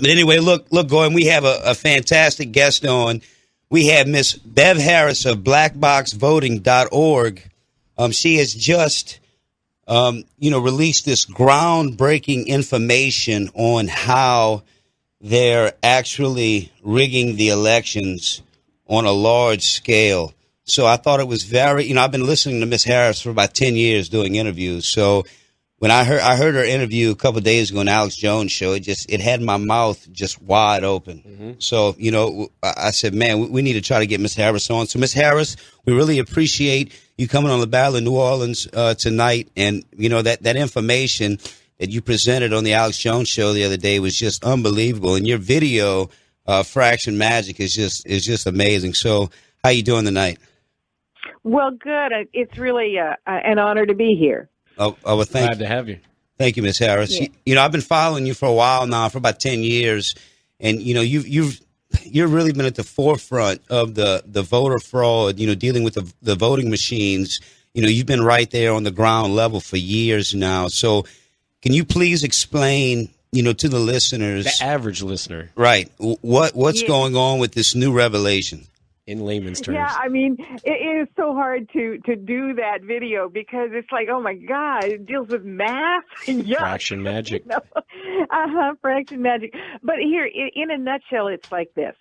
But anyway, look, Gordon, we have a fantastic guest on. We have Miss Bev Harris of blackboxvoting.org. She has just, released this groundbreaking information on how they're actually rigging the elections on a large scale. So I thought it was very, I've been listening to Miss Harris for about 10 years doing interviews. So when I heard her interview a couple of days ago on Alex Jones' show, it had my mouth just wide open. Mm-hmm. So, I said, man, we need to try to get Miss Harris on. So, Miss Harris, we really appreciate you coming on the Battle of New Orleans tonight. And, that information that you presented on the Alex Jones show the other day was just unbelievable. And your video, Fraction Magic, is just amazing. So how you doing tonight? Well, good. It's really an honor to be here. Well, thank Glad to have you. Thank you, Miss Harris. Yeah. I've been following you for a while now, for about 10 years, and you've really been at the forefront of the voter fraud. Dealing with the voting machines. You've been right there on the ground level for years now. So, can you please explain, to the listeners, the average listener, right, what's going on with this new revelation? In layman's terms. Yeah, I mean, it is so hard to do that video because it's like, oh my God, it deals with math. Fraction magic. Fraction magic. But here, in a nutshell, it's like this.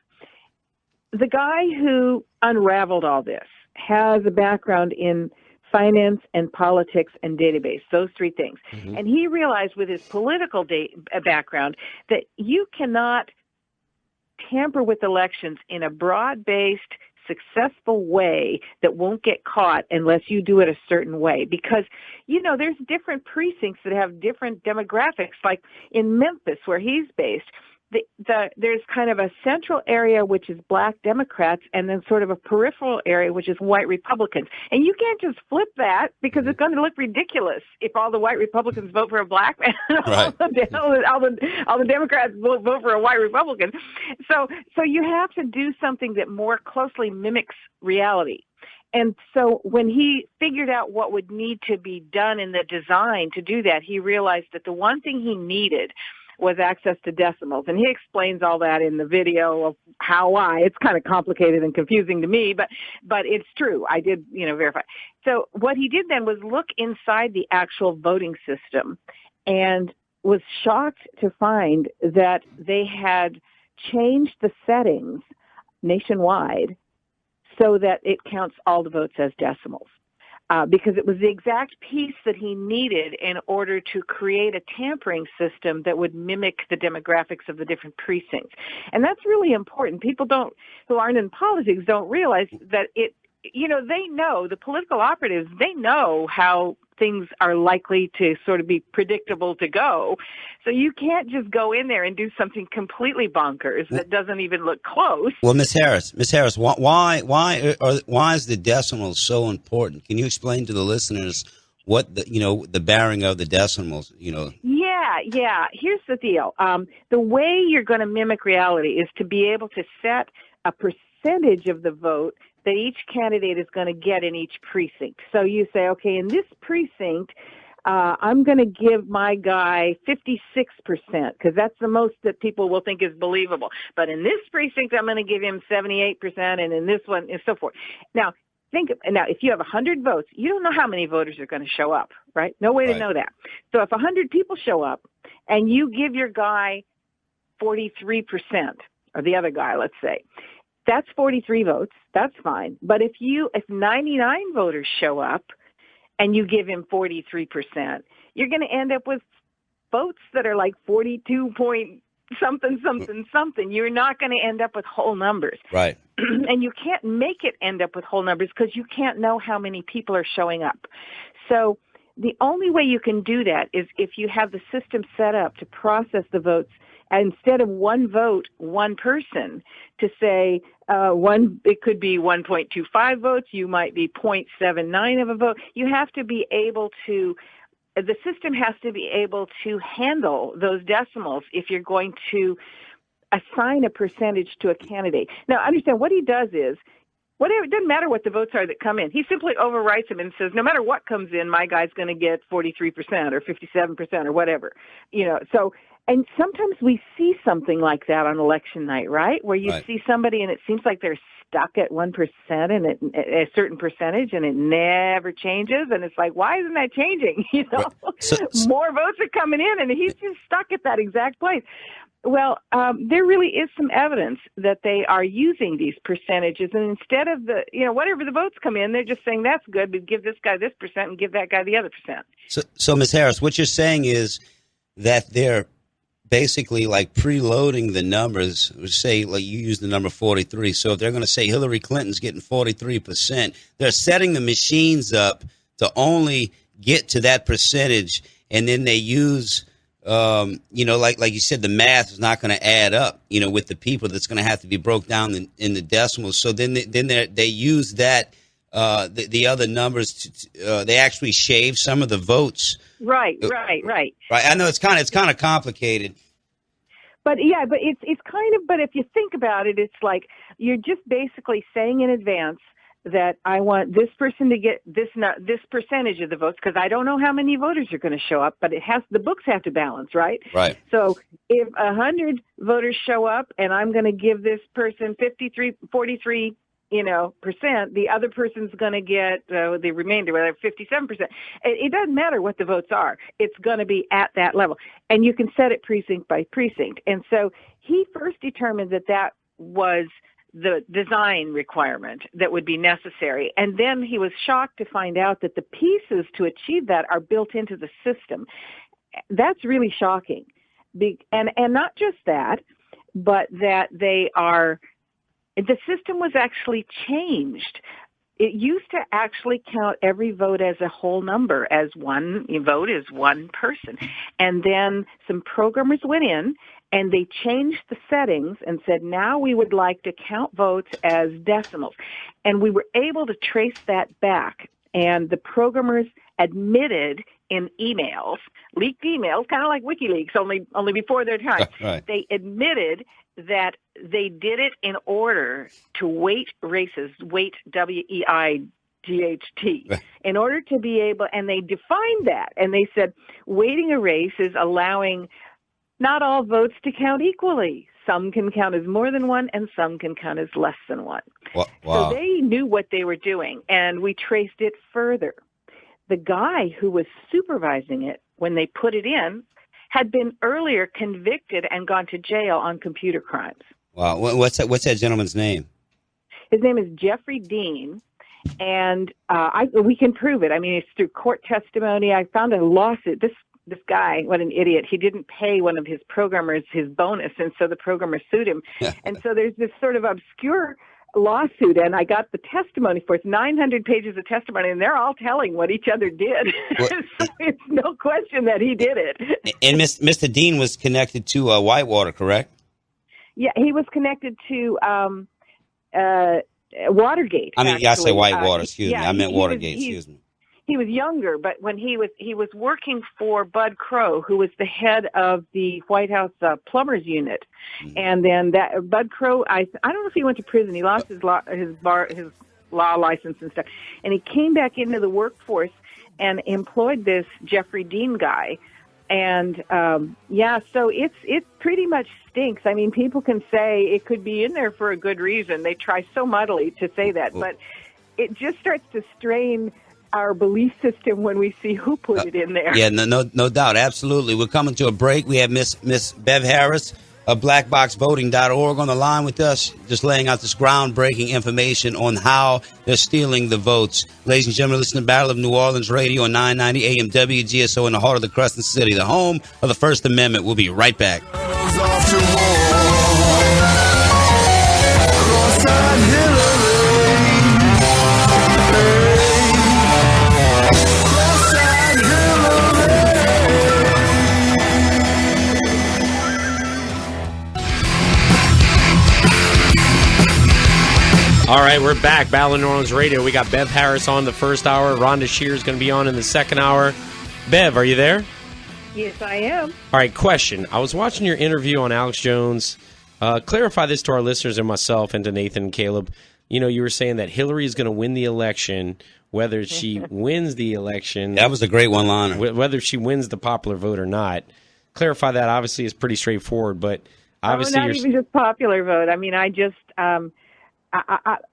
The guy who unraveled all this has a background in finance and politics and database, those three things. Mm-hmm. And he realized with his political background that you cannot tamper with elections in a broad-based, successful way that won't get caught unless you do it a certain way. Because, there's different precincts that have different demographics. Like in Memphis, where he's based, there's kind of a central area which is black Democrats and then sort of a peripheral area which is white Republicans. And you can't just flip that because it's going to look ridiculous if all the white Republicans vote for a black man and right. all the Democrats vote for a white Republican. So you have to do something that more closely mimics reality. And so when he figured out what would need to be done in the design to do that, he realized that the one thing he needed was access to decimals. And he explains all that in the video of why. It's kind of complicated and confusing to me, but it's true. I did, verify. So what he did then was look inside the actual voting system and was shocked to find that they had changed the settings nationwide so that it counts all the votes as decimals. Because it was the exact piece that he needed in order to create a tampering system that would mimic the demographics of the different precincts. And that's really important. People who aren't in politics don't realize that they know, the political operatives, they know how things are likely to sort of be predictable to go. So you can't just go in there and do something completely bonkers that doesn't even look close. Well, Miss Harris, why is the decimal so important? Can you explain to the listeners what the bearing of the decimals? Yeah. Here's the deal. The way you're going to mimic reality is to be able to set a percentage of the vote that each candidate is going to get in each precinct. So you say, okay, in this precinct, I'm going to give my guy 56% because that's the most that people will think is believable. But in this precinct, I'm going to give him 78%, and in this one, and so forth. Now, if you have 100 votes, you don't know how many voters are going to show up, right? No way to know that. So if 100 people show up and you give your guy 43%, or the other guy, let's say, that's 43 votes. That's fine. But if 99 voters show up and you give him 43%, you're going to end up with votes that are like 42 point something. You're not going to end up with whole numbers. Right. And you can't make it end up with whole numbers because you can't know how many people are showing up. So the only way you can do that is if you have the system set up to process the votes. Instead of one vote, one person, to say it could be 1.25 votes, you might be 0.79 of a vote. You have to be able to, the system has to be able to handle those decimals if you're going to assign a percentage to a candidate. Now, understand what he does is, whatever, it doesn't matter what the votes are that come in. He simply overwrites them and says, no matter what comes in, my guy's going to get 43% or 57% or whatever. So And sometimes we see something like that on election night, right? Where you see somebody and it seems like they're stuck at 1% and a certain percentage and it never changes. And it's like, why isn't that changing? You know, more votes are coming in and he's just stuck at that exact place. Well, there really is some evidence that they are using these percentages, and instead of whatever the votes come in, they're just saying that's good, but give this guy this percent and give that guy the other percent. So Ms. Harris, what you're saying is that they're basically like preloading the numbers. Say, like you use the number 43. So if they're going to say Hillary Clinton's getting 43%, they're setting the machines up to only get to that percentage, and then they use. Like you said, the math is not going to add up, with the people. That's going to have to be broke down in the decimals. So then they use that, the other numbers. They actually shave some of the votes. Right. I know it's kind of complicated. But it's kind of, but if you think about it, it's like you're just basically saying in advance that I want this person to get this percentage of the votes, because I don't know how many voters are going to show up, but the books have to balance, right? Right. So if 100 voters show up and I'm going to give this person 43%, the other person's going to get the remainder, whether 57%. It doesn't matter what the votes are. It's going to be at that level. And you can set it precinct by precinct. And so he first determined that was the design requirement that would be necessary. And then he was shocked to find out that the pieces to achieve that are built into the system. That's really shocking. And not just that, but that the system was actually changed. It used to actually count every vote as a whole number, as one vote is one person. And then some programmers went in and they changed the settings and said, now we would like to count votes as decimals. And we were able to trace that back. And the programmers admitted in emails, leaked emails, kind of like WikiLeaks, only before their time. Right. They admitted that they did it in order to weight races, weight, WEIGHT, in order to be able, and they defined that. And they said, weighting a race is allowing not all votes to count equally. Some can count as more than one, and some can count as less than one. Wow. So they knew what they were doing, and we traced it further. The guy who was supervising it when they put it in had been earlier convicted and gone to jail on computer crimes. Wow. What's that gentleman's name? His name is Jeffrey Dean, and we can prove it. I mean, it's through court testimony. I found a lawsuit. This guy, what an idiot. He didn't pay one of his programmers his bonus, and so the programmer sued him. And so there's this sort of obscure lawsuit, and I got the testimony for it. It's 900 pages of testimony, and they're all telling what each other did. So it's no question that he did it. And Mr. Dean was connected to Whitewater, correct? Yeah, he was connected to Watergate. I mean, I say Whitewater, excuse me. I meant Watergate, excuse me. He was younger, but when he was working for Bud Crow, who was the head of the White House plumbers unit, and then that Bud Crow, I don't know if he went to prison. He lost his law license and stuff, and he came back into the workforce and employed this Jeffrey Dean guy, and so it pretty much stinks. I mean, people can say it could be in there for a good reason. They try so muddily to say that, but it just starts to strain our belief system when we see who put it in there. Yeah, no doubt. Absolutely. We're coming to a break. We have Miss Bev Harris of blackboxvoting.org on the line with us, just laying out this groundbreaking information on how they're stealing the votes. Ladies and gentlemen, listen to Battle of New Orleans Radio on 990 AM WGSO in the heart of the Crescent City, the home of the First Amendment. We'll be right back. All right, we're back. Battle of New Orleans Radio. We got Bev Harris on the first hour. Rhonda Shear is going to be on in the second hour. Bev, are you there? Yes, I am. All right, question. I was watching your interview on Alex Jones. Clarify this to our listeners and myself and to Nathan and Caleb. You were saying that Hillary is going to win the election, whether she wins the election. That was a great one-liner. Whether she wins the popular vote or not. clarify that. Obviously, it's pretty straightforward, but obviously, not even just popular vote. I mean,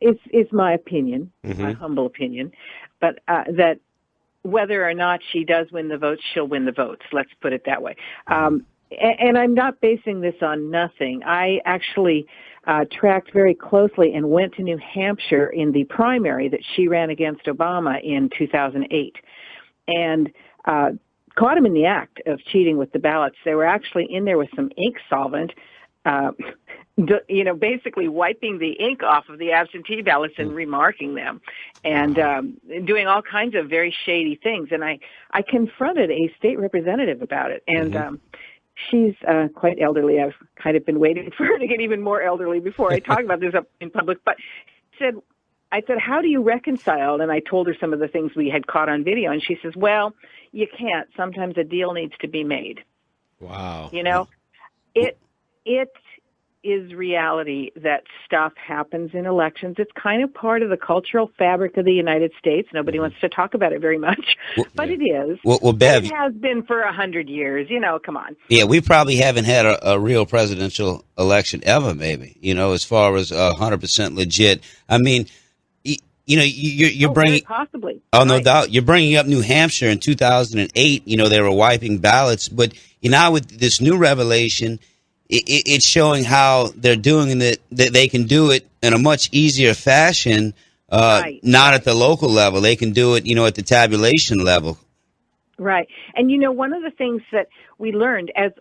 it's my opinion, my humble opinion, but that whether or not she does win the votes, she'll win the votes. Let's put it that way. And I'm not basing this on nothing. I actually tracked very closely and went to New Hampshire in the primary that she ran against Obama in 2008, and caught him in the act of cheating with the ballots. They were actually in there with some ink solvent, basically wiping the ink off of the absentee ballots and remarking them, and doing all kinds of very shady things. And I confronted a state representative about it, and she's quite elderly. I've kind of been waiting for her to get even more elderly before I talk about this up in public. But I said, how do you reconcile? And I told her some of the things we had caught on video, and she says, well, you can't. Sometimes a deal needs to be made. Wow. It is reality that stuff happens in elections. It's kind of part of the cultural fabric of the United States. Nobody wants to talk about it very much, but it is. Well, Bev, it has been for 100 years. Come on. Yeah, we probably haven't had a real presidential election ever, maybe, as far as 100% legit. I mean, you're bringing possibly. Oh, no doubt. You're bringing up New Hampshire in 2008. They were wiping ballots, but now with this new revelation, it's showing how they're doing it, that they can do it in a much easier fashion, not at the local level. They can do it, at the tabulation level. Right. And, one of the things that we learned as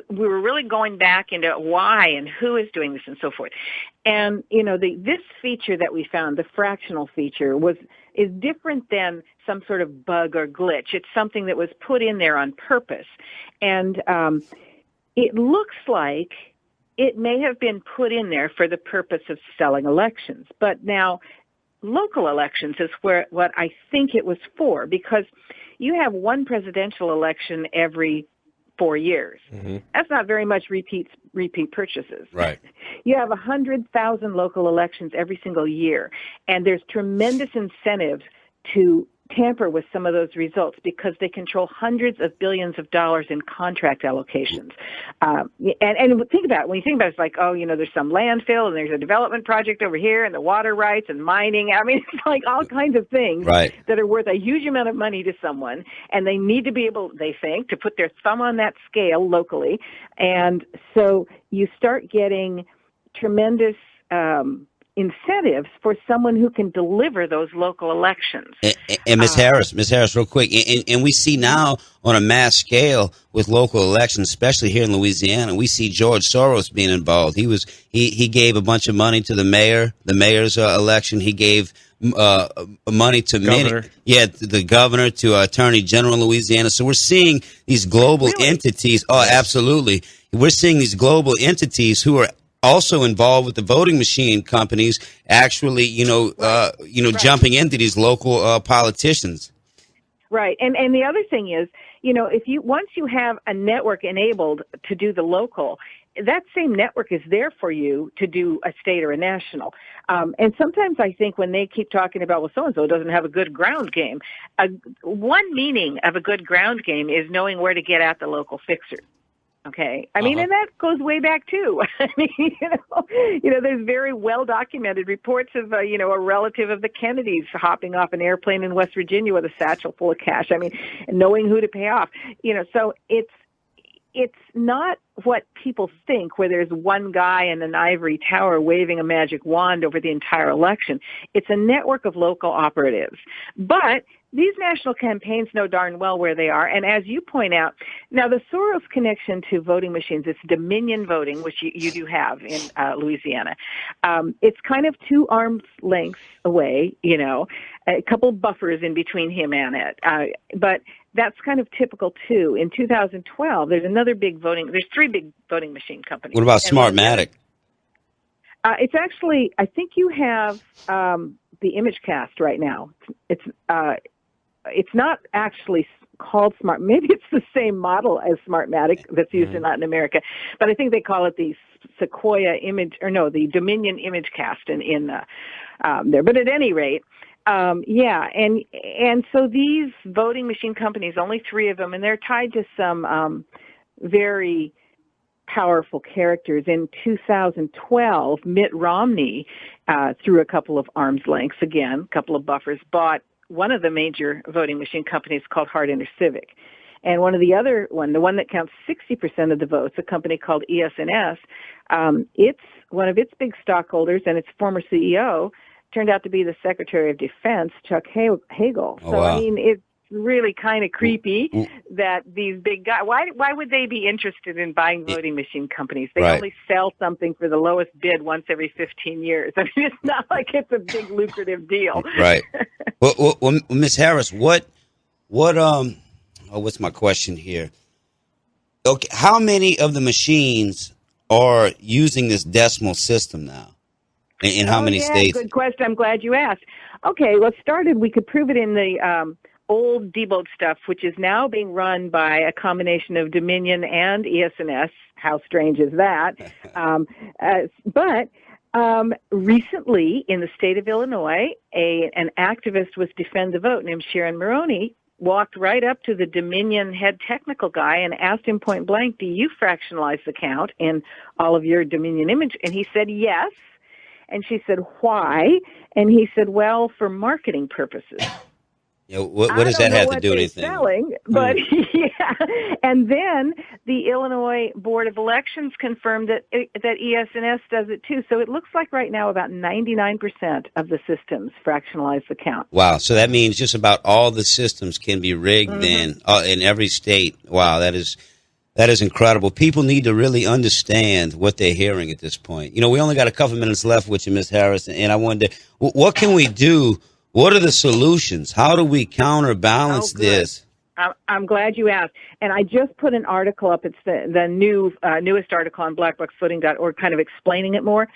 we were really going back into why and who is doing this and so forth. And, this feature that we found, the fractional feature, is different than some sort of bug or glitch. It's something that was put in there on purpose. And it looks like it may have been put in there for the purpose of selling elections. But now local elections is what I think it was for, because you have one presidential election every 4 years. That's not very much repeat purchases. Right. You have 100,000 local elections every single year, and there's tremendous incentives to tamper with some of those results because they control hundreds of billions of dollars in contract allocations. And think about it. When you think about it, it's like, there's some landfill and there's a development project over here and the water rights and mining. I mean, it's like all kinds of things that are worth a huge amount of money to someone, and they need to be able, they think, to put their thumb on that scale locally. And so you start getting tremendous incentives for someone who can deliver those local elections. And Ms. Harris, real quick, and we see now on a mass scale with local elections, especially here in Louisiana, we see George Soros being involved. He gave a bunch of money to the mayor's election. He gave money to the governor, to Attorney General in Louisiana. So we're seeing these global entities. Oh, absolutely. We're seeing these global entities who are also involved with the voting machine companies, actually, jumping into these local politicians. Right, and the other thing is, once you have a network enabled to do the local, that same network is there for you to do a state or a national. And sometimes I think when they keep talking about, well, so-and-so doesn't have a good ground game, one meaning of a good ground game is knowing where to get at the local fixers. Okay. I mean, and that goes way back too. I mean, there's very well documented reports of, a relative of the Kennedys hopping off an airplane in West Virginia with a satchel full of cash. I mean, knowing who to pay off, so it's not what people think, where there's one guy in an ivory tower waving a magic wand over the entire election. It's a network of local operatives. But these national campaigns know darn well where they are. And as you point out, now the Soros connection to voting machines, it's Dominion voting, which you do have in Louisiana. It's kind of 2 arms lengths away, a couple buffers in between him and it. But that's kind of typical too. In 2012, there's 3 big voting machine companies. What about Smartmatic? It's actually, I think you have the ImageCast right now. It's not actually called Smart. Maybe it's the same model as Smartmatic that's used in Latin America, but I think they call it the the Dominion ImageCast in there. But at any rate, and so these voting machine companies, only 3 of them, and they're tied to some very powerful characters. In 2012, Mitt Romney, through a couple of arm's lengths, again, a couple of buffers, bought one of the major voting machine companies called Hart Intercivic. And the one that counts 60% of the votes, a company called ES&S, it's one of its big stockholders and its former CEO turned out to be the Secretary of Defense, Chuck Hagel. Oh, so, wow. I mean, it's really kind of creepy that these big guys, why would they be interested in buying voting machine companies? They Right. only sell something for the lowest bid once every 15 years. I mean, it's not like it's a big lucrative deal. Right. Well, Ms. Harris, what's my question here? Okay, how many of the machines are using this decimal system now? In how many states? Good question. I'm glad you asked. Okay, well, we could prove it in the old D-Boat stuff, which is now being run by a combination of Dominion and ES&S. How strange is that? But recently, in the state of Illinois, an activist with Defend the Vote named Sharon Maroney walked right up to the Dominion head technical guy and asked him point blank, do you fractionalize the count in all of your Dominion image? And he said, yes. And she said, why? And he said, well, for marketing purposes. What does that have to do with anything? Selling, but yeah. And then the Illinois Board of Elections confirmed that ES&S does it too. So it looks like right now about 99% of the systems fractionalize the count. Wow. So that means just about all the systems can be rigged then in every state. Wow, that is incredible. People need to really understand what they're hearing at this point. We only got a couple minutes left with you, Ms. Harris, and I wondered, what can we do? What are the solutions? How do we counterbalance this? I'm glad you asked. And I just put an article up. It's the newest article on blackboxvoting.org, kind of explaining it more.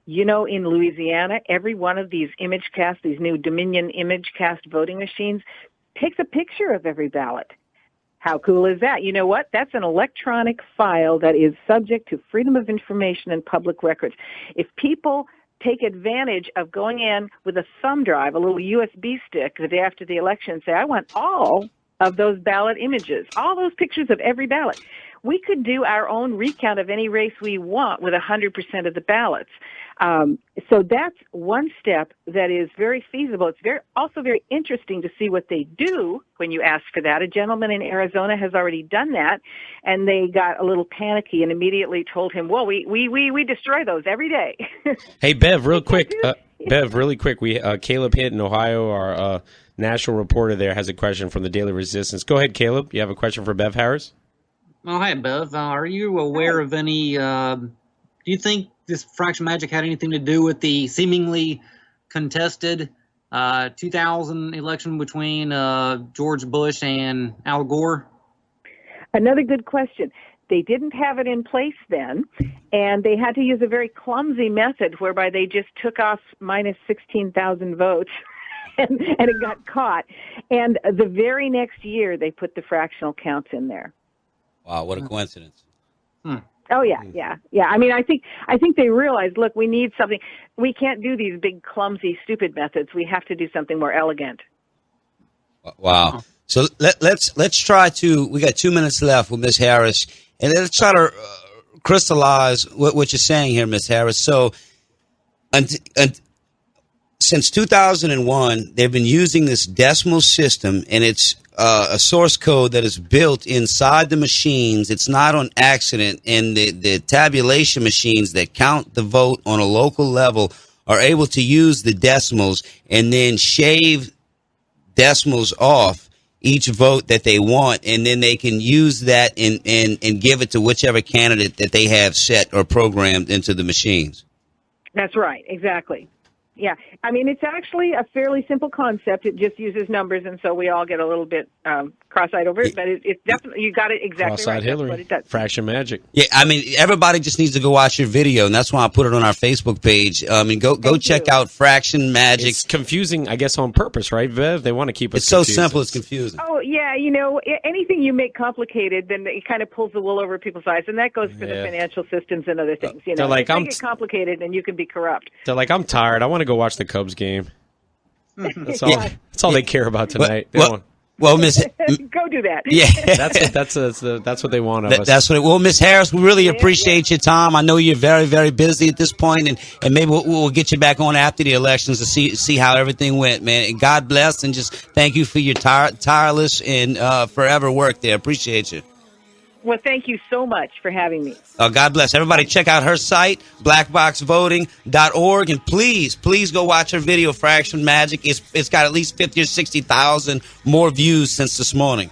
In Louisiana, every one of these these new Dominion ImageCast voting machines, takes a picture of every ballot. How cool is that? You know what? That's an electronic file that is subject to freedom of information and public records. If people take advantage of going in with a thumb drive, a little USB stick the day after the election and say, I want all of those ballot images, all those pictures of every ballot. We could do our own recount of any race we want with 100% of the ballots. So that's one step that is very feasible. It's also very interesting to see what they do when you ask for that. A gentleman in Arizona has already done that, and they got a little panicky and immediately told him, well, we destroy those every day. Hey, Bev, real quick. Caleb Hitt in Ohio, our national reporter there, has a question from the Daily Resistance. Go ahead, Caleb. You have a question for Bev Harris? Oh, hi, Bev. Are you aware of any, do you think this fraction magic had anything to do with the seemingly contested 2000 election between George Bush and Al Gore? Another good question. They didn't have it in place then, and they had to use a very clumsy method whereby they just took off minus 16,000 votes. And it got caught. And the very next year, they put the fractional counts in there. Wow, what a coincidence. Oh, yeah. I mean, I think they realized, look, we need something. We can't do these big, clumsy, stupid methods. We have to do something more elegant. Wow. So let's try to, we got 2 minutes left with Ms. Harris, and let's try to crystallize what you're saying here, Ms. Harris. So since 2001, they've been using this decimal system, and it's a source code that is built inside the machines. It's not on accident, and the tabulation machines that count the vote on a local level are able to use the decimals and then shave decimals off each vote that they want, and then they can use that and give it to whichever candidate that they have set or programmed into the machines. That's right, exactly. Yeah, I mean, it's actually a fairly simple concept. It just uses numbers, and so we all get a little bit cross-eyed over it, but it's definitely, you got it exactly Cross-eyed right. Hillary. That's what it does. Fraction magic. Yeah, I mean, everybody just needs to go watch your video, and that's why I put it on our Facebook page. Go check out Fraction Magic. It's confusing, I guess, on purpose, right, Bev? They want to keep us It's so confused. simple, it's confusing. Oh, yeah, anything you make complicated, then it kind of pulls the wool over people's eyes, and that goes for the financial systems and other things. They're like, make it complicated, and you can be corrupt. They're like, I'm tired. I want to go watch the Cubs game. That's all they care about tonight. Well, Miss, Go do that. yeah, That's what they want of us. that's what. Well, Miss Harris, we really appreciate your time. I know you're very, very busy at this point, and maybe we'll get you back on after the elections to see how everything went, man. And God bless, and just thank you for your tireless and forever work there. Appreciate you. Well, thank you so much for having me. God bless. Everybody check out her site, blackboxvoting.org, and please go watch her video, Fraction Magic. It's got at least 50 or 60,000 more views since this morning.